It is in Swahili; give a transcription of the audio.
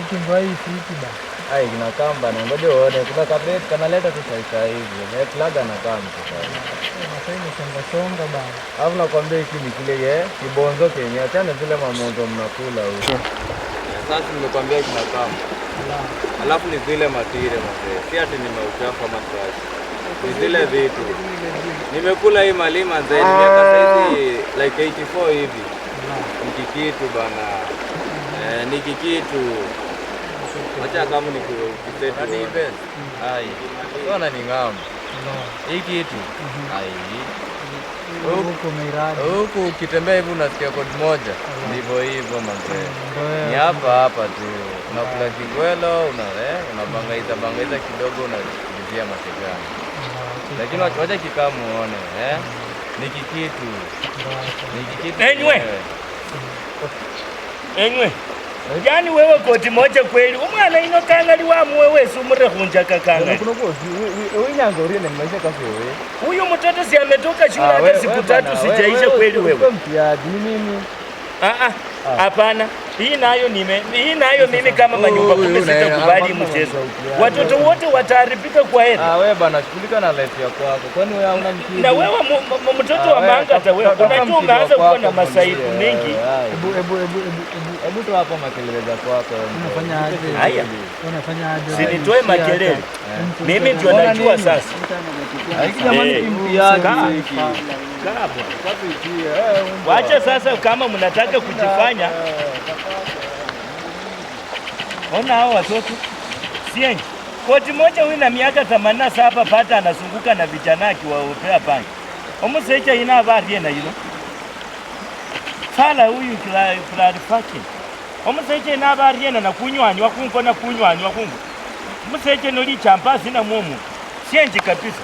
Kimboi fiti ba. Ai kina kamba na ngoja uone kuna kabet kanaleta tu sai hivi. Netlaga na kamba sasa. Masai ni songa bana. Alafu nakwambia hiki ni kile kibonzo kenye achana zile mamonzo mnakula huko. Sasa nimekwambia kina kamba. Alafu ni zile matire mzee. Si ati nimeuchafa kama trash. Ni zile vitu. Nimekula hii malima mzee miaka saizi like 84 hivi. Nikikitu bana. Nikikitu. Acha kama ni kisetu. Hadi event. Ai. Unaona ni ngamu. Hii kitu. Ai. Huko miradi. Huko ukitembea hivi unasikia kodi moja. Ndivyo hivyo mzee. Ni hapa tu. Unakula kigwelo, unabangaiza kidogo unasikilizia mategani. Lakini wacha kikaa muone, Nikikitu. Enywe. Yaani wewe koti moja kweli. Umwana ino kangari wa wewe sumure hunja kakanga. Wewe nyango uriene maisha kafe wewe. Huyu mtoto si ametoka shule hata siku 3 sijaisha kweli wewe. Mimi. Hapana. Hii nayo mimi kama manyumba kumbe sitakubali mchezo. Watoto wote wataharibika kwa heri. Wewe bana shughulika na life yako kwako. Kwani wewe hauna mkidi? Na wewe mtoto wa manga hata wewe unajua umeanza kuwa na masaibu mengi. Hebu toa hapo makelele za kwako. Unafanya aje? Haya. Unafanya aje? Sinitoe makelele. Mimi ndio najua sasa. Wacha sasa kama mnataka kujifanya. Ona hao watoto. Sienyi. Koti moja huyu na miaka 87 pata anazunguka na vijana akiwaopea bangi. Omusecha ina habari na hilo. Sala huyu clarifying. Omusecha ina habari na kunywanywa kunko na kunywanywa kunko. Omusecha noli champasi na mumu. Sienji kabisa.